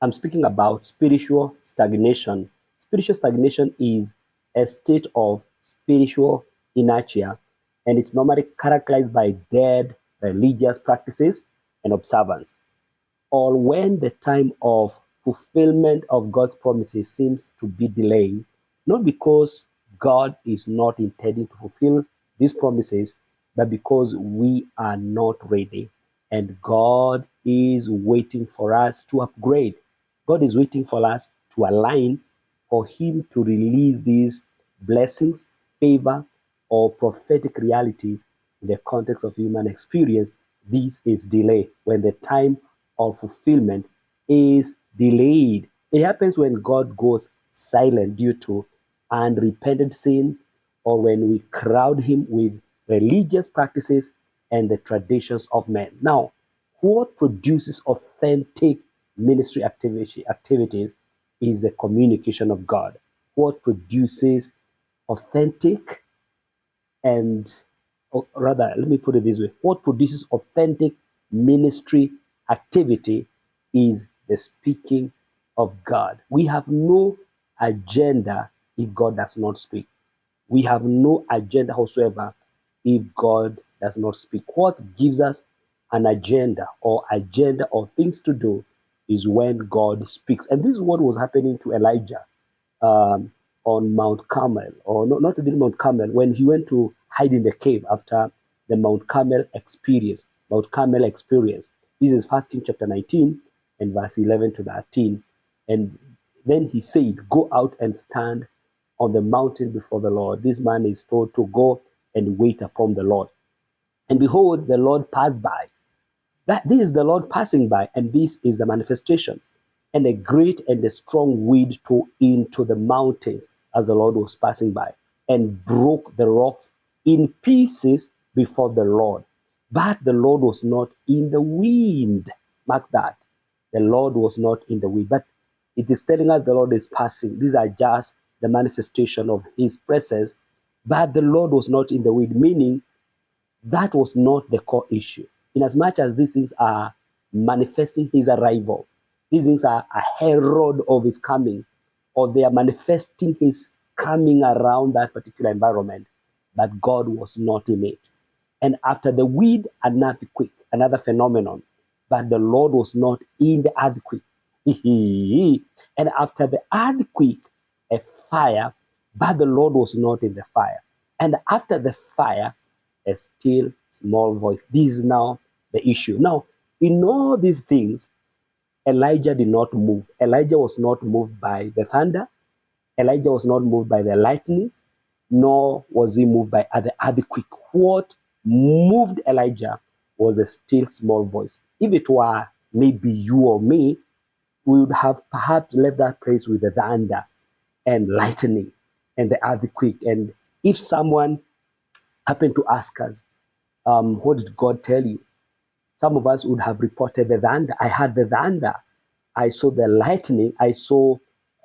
I'm speaking about spiritual stagnation. Spiritual stagnation is a state of spiritual inertia, and it's normally characterized by dead religious practices and observance, or when the time of fulfillment of God's promises seems to be delayed, not because God is not intending to fulfill these promises, but because we are not ready. And God is waiting for us to upgrade. God is waiting for us to align, for Him to release these blessings, favor, or prophetic realities in the context of human experience. This is delay. When the time of fulfillment is delayed, it happens when God goes silent due to unrepented sin, or when we crowd Him with religious practices and the traditions of men. Now, what produces authentic ministry activities is the communication of God. What produces authentic and, or rather, let me put it this way, what produces authentic ministry activity is the speaking of God. We have no agenda if God does not speak. We have no agenda whatsoever if God does not speak. What gives us an agenda or things to do is when God speaks. And this is what was happening to Elijah um, on Mount Carmel, or not even Mount Carmel, when he went to hide in the cave after the Mount Carmel experience. Mount Carmel experience. This is First Kings chapter 19 and verse 11 to 13. And then he said, "Go out and stand on the mountain before the Lord." This man is told to go and wait upon the Lord. And behold, the Lord passed by. That this is the Lord passing by, and this is the manifestation. And a great and a strong wind tore into the mountains as the Lord was passing by, and broke the rocks in pieces before the Lord. But the Lord was not in the wind. Mark that. The Lord was not in the wind. But it is telling us the Lord is passing. These are just the manifestation of His presence. But the Lord was not in the wind, meaning that was not the core issue. In as much as these things are manifesting His arrival, these things are a herald of His coming, or they are manifesting His coming around that particular environment, but God was not in it. And after the wind, another earthquake, another phenomenon, but the Lord was not in the earthquake. And after the earthquake, a fire, but the Lord was not in the fire. And after the fire, a still small voice. This is now the issue. Now, in all these things, Elijah did not move. Elijah was not moved by the thunder. Elijah was not moved by the lightning, nor was he moved by the earthquake. What moved Elijah was a still small voice. If it were maybe you or me, we would have perhaps left that place with the thunder and lightning and the earthquake. And if someone happened to ask us, what did God tell you? Some of us would have reported the thunder. I heard the thunder. I saw the lightning. I saw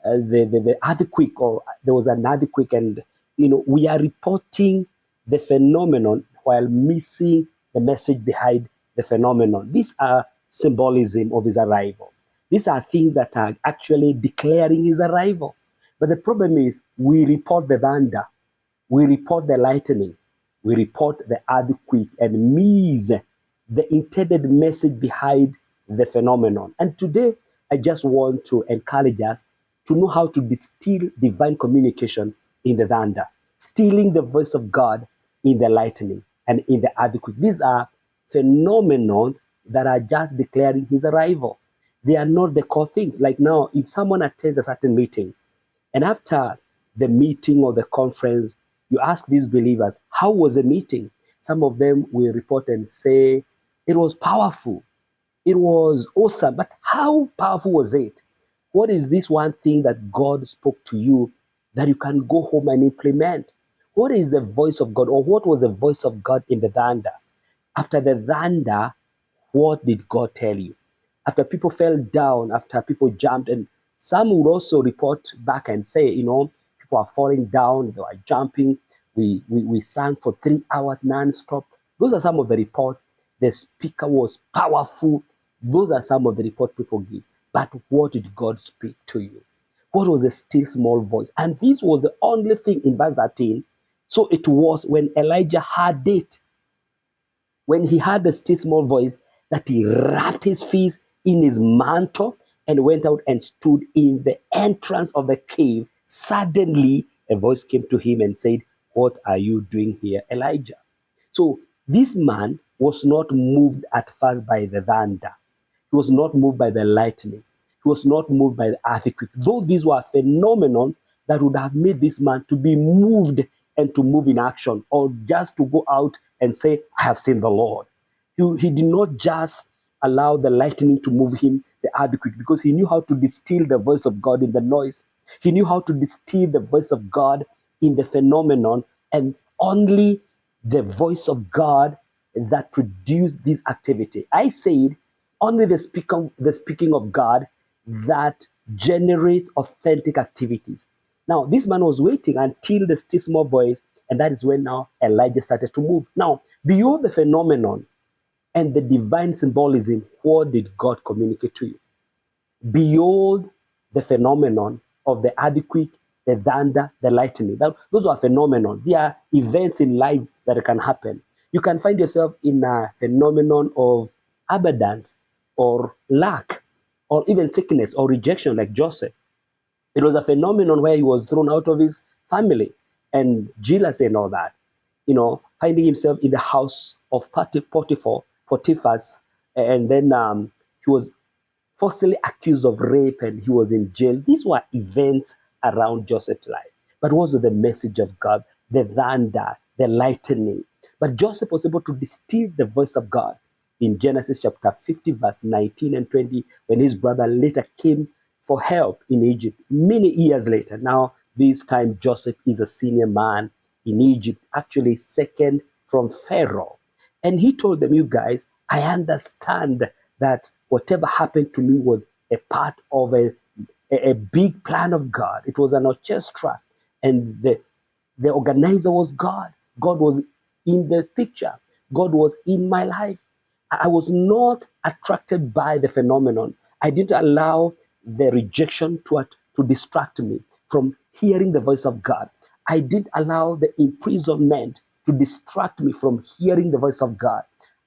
the earthquake, or there was an earthquake. And, we are reporting the phenomenon while missing the message behind the phenomenon. These are symbolism of His arrival. These are things that are actually declaring His arrival. But the problem is we report the thunder, we report the lightning, we report the earthquake, and miss the intended message behind the phenomenon. And today, I just want to encourage us to know how to distill divine communication in the thunder, stealing the voice of God in the lightning and in the earthquake. These are phenomena that are just declaring His arrival. They are not the core things. Like now, if someone attends a certain meeting, and after the meeting or the conference, you ask these believers, how was the meeting? Some of them will report and say, it was powerful. It was awesome. But how powerful was it? What is this one thing that God spoke to you that you can go home and implement? What is the voice of God, or what was the voice of God in the thunder? After the thunder, what did God tell you? After people fell down, after people jumped, and some would also report back and say, people are falling down, they are jumping. We sang for 3 hours non-stop. Those are some of the reports. The speaker was powerful. Those are some of the reports people give. But what did God speak to you? What was the still small voice? And this was the only thing in verse 13. So it was when Elijah heard it, when he heard the still small voice, that he wrapped his face in his mantle and went out and stood in the entrance of the cave. Suddenly, a voice came to him and said, "What are you doing here, Elijah?" So this man was not moved at first by the thunder. He was not moved by the lightning. He was not moved by the earthquake. Though these were a phenomenon that would have made this man to be moved and to move in action, or just to go out and say, "I have seen the Lord." He did not just allow the lightning to move him, the earthquake, because he knew how to distill the voice of God in the noise. He knew how to distill the voice of God in the phenomenon, and only the voice of God that produced this activity. I said only the speaking of God that generates authentic activities. Now, this man was waiting until the still small voice, and that is when now Elijah started to move. Now, beyond the phenomenon and the divine symbolism, what did God communicate to you? Beyond the phenomenon of the earthquake, the thunder, the lightning. Those are phenomenon. They are events in life that can happen. You can find yourself in a phenomenon of abundance or lack or even sickness or rejection like Joseph. It was a phenomenon where he was thrown out of his family and jealousy and all that. Finding himself in the house of Potiphar's, and then he was falsely accused of rape and he was in jail. These were events around Joseph's life. But what was the message of God? The thunder, the lightning. But Joseph was able to distill the voice of God in Genesis chapter 50, verse 19 and 20, when his brother later came for help in Egypt many years later. Now, this time Joseph is a senior man in Egypt, actually second from Pharaoh. And he told them, "You guys, I understand that whatever happened to me was a part of a big plan of God. It was an orchestra, and the organizer was God. God was in the picture. God was in my life. I was not attracted by the phenomenon. I didn't allow the rejection to distract me from hearing the voice of God. I didn't allow the imprisonment to distract me from hearing the voice of God.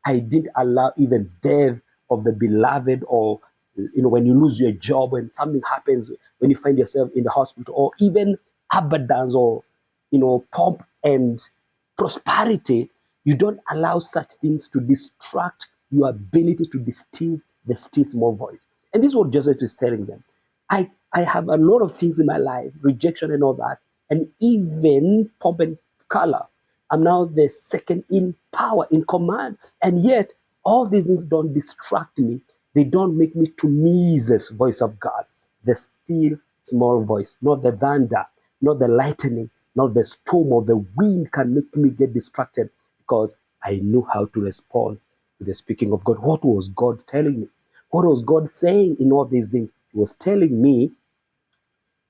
I didn't allow even death of the beloved, or when you lose your job, when something happens, when you find yourself in the hospital, or even abundance, or pomp and prosperity. You don't allow such things to distract your ability to distill the still small voice. And this is what Joseph is telling them. I have a lot of things in my life, rejection and all that, and even pomp and color. I'm now the second in power, in command. And yet, all these things don't distract me. They don't make me to miss the voice of God, the still small voice, not the thunder, not the lightning, not the storm or the wind can make me get distracted, because I knew how to respond to the speaking of God. What was God telling me? What was God saying in all these things? He was telling me,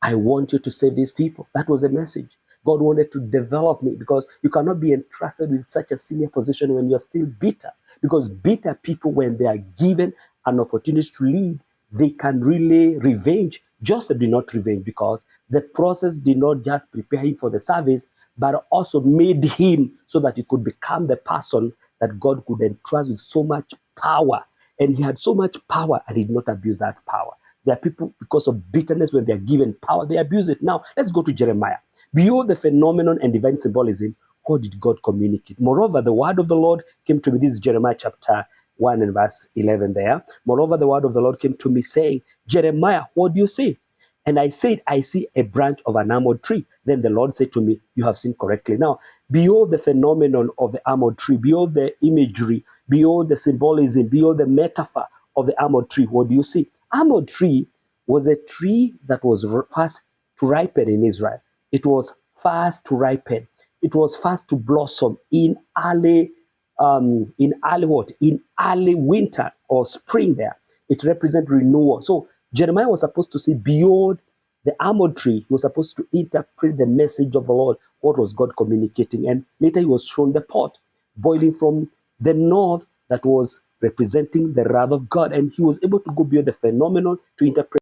"I want you to save these people." That was the message. God wanted to develop me, because you cannot be entrusted with such a senior position when you're still bitter. Because bitter people, when they are given an opportunity to lead, they can really revenge. Joseph did not revenge, because the process did not just prepare him for the service, but also made him so that he could become the person that God could entrust with so much power. And he had so much power and he did not abuse that power. There are people, because of bitterness, when they are given power, they abuse it. Now, let's go to Jeremiah. Beyond the phenomenon and divine symbolism, what did God communicate? Moreover, the word of the Lord came to me. This is Jeremiah chapter 1 and verse 11 there. Moreover, the word of the Lord came to me saying, "Jeremiah, what do you see?" And I said, "I see a branch of an almond tree." Then the Lord said to me, "You have seen correctly." Now, behold the phenomenon of the almond tree, behold the imagery, behold the symbolism, behold the metaphor of the almond tree. What do you see? Almond tree was a tree that was fast to ripen in Israel. It was fast to ripen. It was fast to blossom in early what? In early winter or spring there. It represents renewal. So Jeremiah was supposed to see beyond the almond tree. He was supposed to interpret the message of the Lord. What was God communicating? And later he was shown the pot boiling from the north that was representing the wrath of God. And he was able to go beyond the phenomenon to interpret